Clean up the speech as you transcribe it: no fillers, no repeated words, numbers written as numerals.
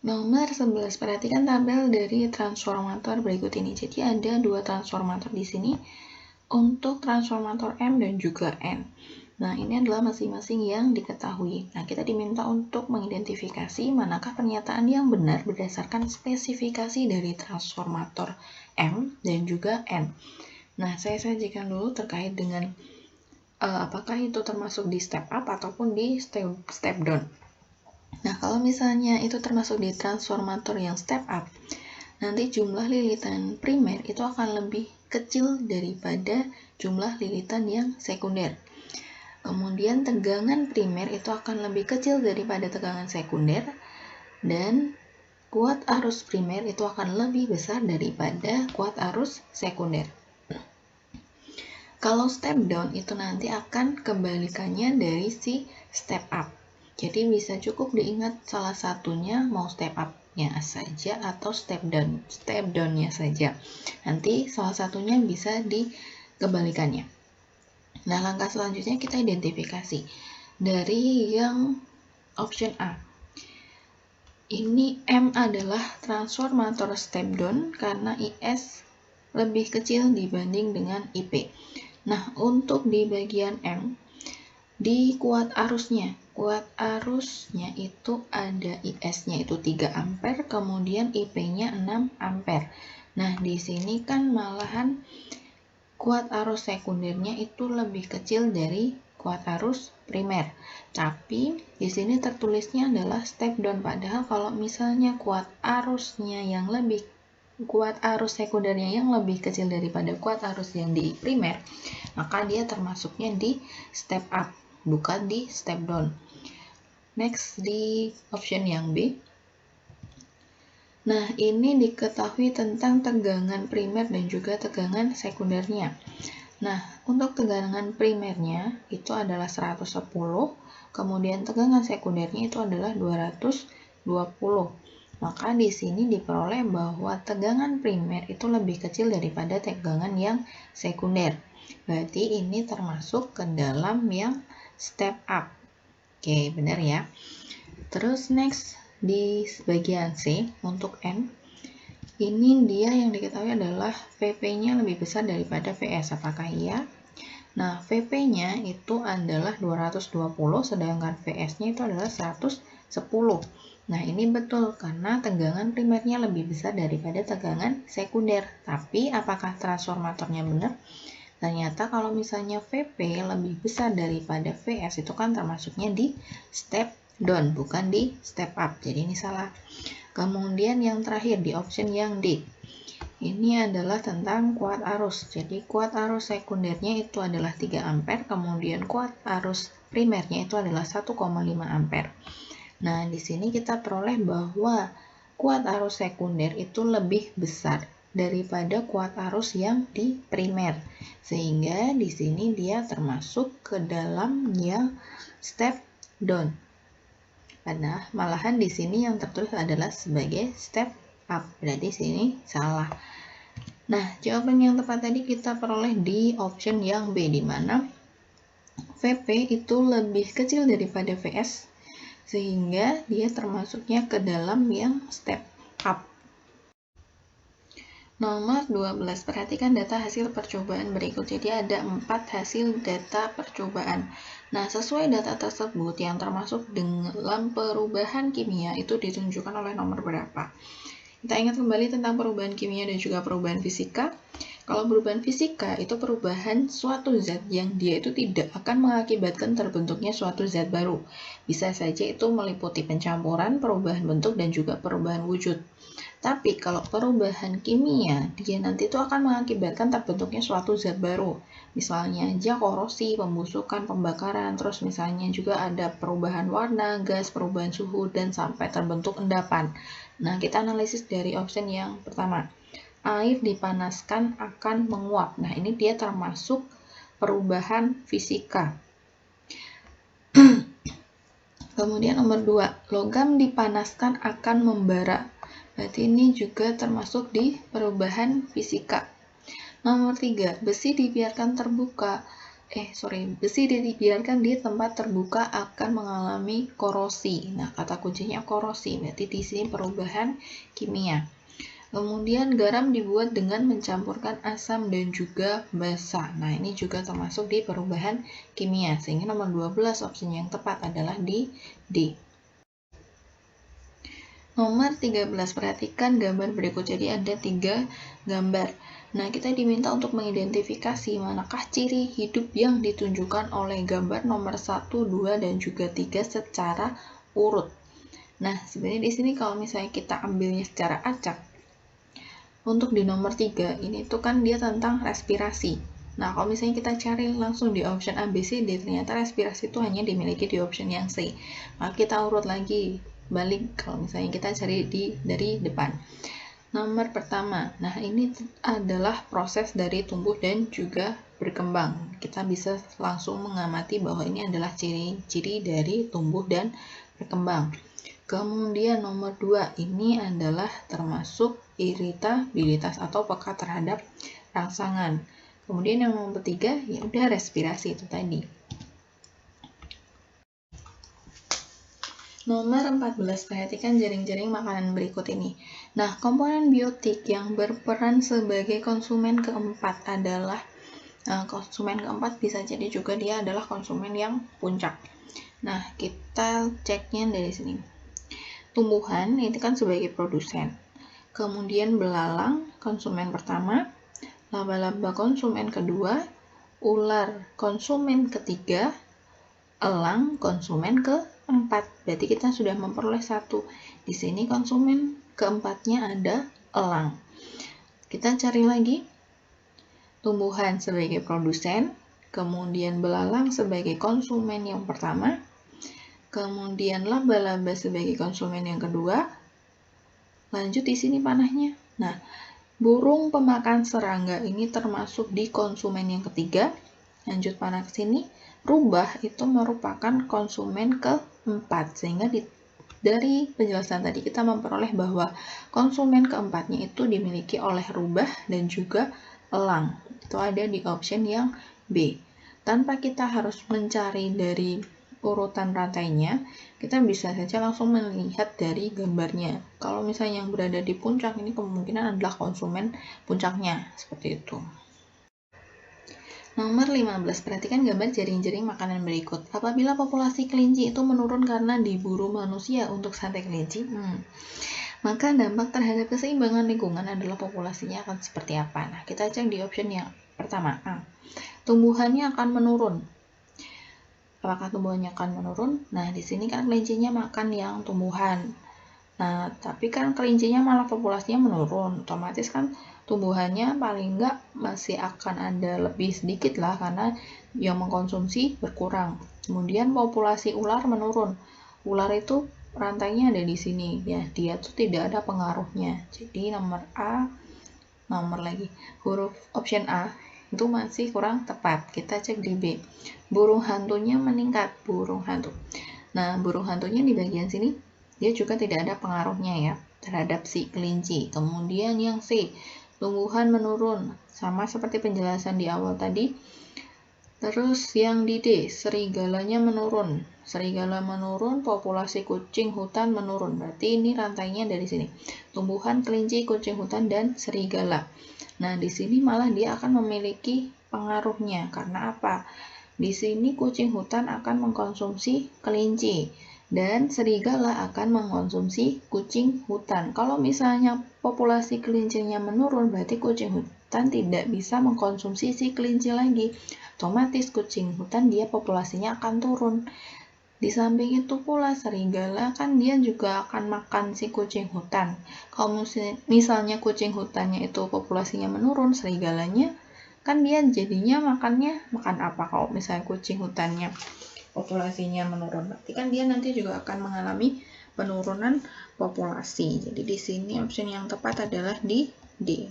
Nomor 11, perhatikan tabel dari transformator berikut ini. Jadi ada dua transformator di sini untuk transformator M dan juga N. Nah, ini adalah masing-masing yang diketahui. Nah, kita diminta untuk mengidentifikasi manakah pernyataan yang benar berdasarkan spesifikasi dari transformator M dan juga N. Nah, saya sajikan dulu terkait dengan apakah itu termasuk di step up ataupun di step down. Nah, kalau misalnya itu termasuk di transformator yang step up, nanti jumlah lilitan primer itu akan lebih kecil daripada jumlah lilitan yang sekunder. Kemudian tegangan primer itu akan lebih kecil daripada tegangan sekunder, dan kuat arus primer itu akan lebih besar daripada kuat arus sekunder. Kalau step down itu nanti akan kebalikannya dari si step up. Jadi bisa cukup diingat salah satunya mau step up-nya saja atau step down-nya saja. Nanti salah satunya bisa dikebalikannya. Nah, langkah selanjutnya kita identifikasi dari yang option A. Ini M adalah transformator step down karena IS lebih kecil dibanding dengan IP. Nah, untuk di bagian M, di kuat arusnya itu ada IS-nya itu 3 ampere, kemudian IP-nya 6 ampere. Nah, di sini kan malahan kuat arus sekundernya itu lebih kecil dari kuat arus primer. Tapi di sini tertulisnya adalah step down, padahal kalau misalnya kuat arus sekundernya yang lebih kecil daripada kuat arus yang di primer, maka dia termasuknya di step up, bukan di step down. Next, di option yang B. Nah, ini diketahui tentang tegangan primer dan juga tegangan sekundernya. Nah, untuk tegangan primernya itu adalah 110, kemudian tegangan sekundernya itu adalah 220. Maka di sini diperoleh bahwa tegangan primer itu lebih kecil daripada tegangan yang sekunder. Berarti ini termasuk ke dalam yang step up. Oke, benar ya. Terus next, di bagian C untuk N, ini dia yang diketahui adalah VP-nya lebih besar daripada VS. Apakah iya? Nah, VP-nya itu adalah 220, sedangkan VS-nya itu adalah 110. Nah, ini betul karena tegangan primernya lebih besar daripada tegangan sekunder. Tapi, apakah transformatornya benar? Ternyata kalau misalnya VP lebih besar daripada VS, itu kan termasuknya di step down, bukan di step up. Jadi, ini salah. Kemudian yang terakhir di option yang D. Ini adalah tentang kuat arus. Jadi kuat arus sekundernya itu adalah 3 ampere, kemudian kuat arus primernya itu adalah 1,5 ampere. Nah, di sini kita peroleh bahwa kuat arus sekunder itu lebih besar daripada kuat arus yang di primer. Sehingga di sini dia termasuk ke dalam yang step down. Padahal malahan di sini yang tertulis adalah sebagai step up. Berarti sini salah. Nah, jawaban yang tepat tadi kita peroleh di option yang B, di mana VP itu lebih kecil daripada VS, sehingga dia termasuknya ke dalam yang step up. Nomor 12, perhatikan data hasil percobaan berikut. Jadi ada 4 hasil data percobaan. Nah, sesuai data tersebut yang termasuk dalam perubahan kimia itu ditunjukkan oleh nomor berapa. Kita ingat kembali tentang perubahan kimia dan juga perubahan fisika. Kalau perubahan fisika itu perubahan suatu zat yang dia itu tidak akan mengakibatkan terbentuknya suatu zat baru. Bisa saja itu meliputi pencampuran, perubahan bentuk, dan juga perubahan wujud. Tapi kalau perubahan kimia, dia nanti itu akan mengakibatkan terbentuknya suatu zat baru. Misalnya aja korosi, pembusukan, pembakaran, terus misalnya juga ada perubahan warna, gas, perubahan suhu, dan sampai terbentuk endapan. Nah, kita analisis dari option yang pertama. Air dipanaskan akan menguap. Nah, ini dia termasuk perubahan fisika. Kemudian nomor 2, logam dipanaskan akan membara. Berarti ini juga termasuk di perubahan fisika. Nomor 3, besi dibiarkan terbuka. besi dibiarkan di tempat terbuka akan mengalami korosi. Nah, kata kuncinya korosi, berarti di sini perubahan kimia. Kemudian garam dibuat dengan mencampurkan asam dan juga basa. Nah, ini juga termasuk di perubahan kimia. Sehingga nomor 12 opsinya yang tepat adalah di D. Nomor 13, perhatikan gambar berikut. Jadi ada 3 gambar. Nah, kita diminta untuk mengidentifikasi manakah ciri hidup yang ditunjukkan oleh gambar nomor 1, 2, dan juga 3 secara urut. Nah, sebenarnya di sini kalau misalnya kita ambilnya secara acak, untuk di nomor 3, ini tuh kan dia tentang respirasi. Nah, kalau misalnya kita cari langsung di option A, B, C, D, ternyata respirasi itu hanya dimiliki di option yang C. Maka kita urut lagi, balik kalau misalnya kita cari dari depan. Nomor pertama, nah ini adalah proses dari tumbuh dan juga berkembang. Kita bisa langsung mengamati bahwa ini adalah ciri-ciri dari tumbuh dan berkembang. Kemudian nomor 2 ini adalah termasuk iritabilitas atau peka terhadap rangsangan. Kemudian yang nomor 3 ya udah respirasi itu tadi. Nomor 14, perhatikan jaring-jaring makanan berikut ini. Nah, komponen biotik yang berperan sebagai konsumen keempat adalah konsumen keempat bisa jadi juga dia adalah konsumen yang puncak. Nah, kita ceknya dari sini. Tumbuhan itu kan sebagai produsen. Kemudian belalang konsumen pertama, laba-laba konsumen kedua, ular konsumen ketiga, elang konsumen keempat. Berarti kita sudah memperoleh 1. Di sini konsumen keempatnya ada elang. Kita cari lagi. Tumbuhan sebagai produsen, kemudian belalang sebagai konsumen yang pertama, kemudian laba-laba sebagai konsumen yang kedua. Lanjut di sini panahnya. Nah, burung pemakan serangga ini termasuk di konsumen yang ketiga. Lanjut panah ke sini. Rubah itu merupakan konsumen keempat. Sehingga dari penjelasan tadi kita memperoleh bahwa konsumen keempatnya itu dimiliki oleh rubah dan juga elang. Itu ada di option yang B. Tanpa kita harus mencari dari urutan rantainya, kita bisa saja langsung melihat dari gambarnya. Kalau misalnya yang berada di puncak, ini kemungkinan adalah konsumen puncaknya, seperti itu. Nomor 15, perhatikan gambar jaring-jaring makanan berikut. Apabila populasi kelinci itu menurun karena diburu manusia untuk sate kelinci, maka dampak terhadap keseimbangan lingkungan adalah populasinya akan seperti apa. Nah, kita cek di option yang pertama, A. Tumbuhannya akan menurun. Apakah tumbuhannya akan menurun? Nah, di sini kan kelincinya makan yang tumbuhan. Nah, tapi kan kelincinya malah populasinya menurun. Otomatis kan tumbuhannya paling enggak masih akan ada lebih sedikit lah karena yang mengkonsumsi berkurang. Kemudian populasi ular menurun. Ular itu rantainya ada di sini ya. Dia tuh tidak ada pengaruhnya. Jadi nomor A, huruf option A itu masih kurang tepat. Kita cek di B. Burung hantunya meningkat, burung hantu. Nah, burung hantunya di bagian sini dia juga tidak ada pengaruhnya ya terhadap si kelinci. Kemudian yang C, tumbuhan menurun, sama seperti penjelasan di awal tadi. Terus yang di D, serigalanya menurun. Serigala menurun, populasi kucing hutan menurun. Berarti ini rantainya dari sini. Tumbuhan, kelinci, kucing hutan, dan serigala. Nah, di sini malah dia akan memiliki pengaruhnya. Karena apa? Di sini kucing hutan akan mengkonsumsi kelinci dan serigala akan mengkonsumsi kucing hutan. Kalau misalnya populasi kelincinya menurun, berarti kucing hutan tidak bisa mengkonsumsi si kelinci lagi. Otomatis kucing hutan dia populasinya akan turun. Di samping itu pula serigala kan dia juga akan makan si kucing hutan. Kalau misalnya kucing hutannya itu populasinya menurun, serigalanya kan dia jadinya makan apa kalau misalnya kucing hutannya populasinya menurun. Berarti kan dia nanti juga akan mengalami penurunan populasi. Jadi di sini opsi yang tepat adalah di D.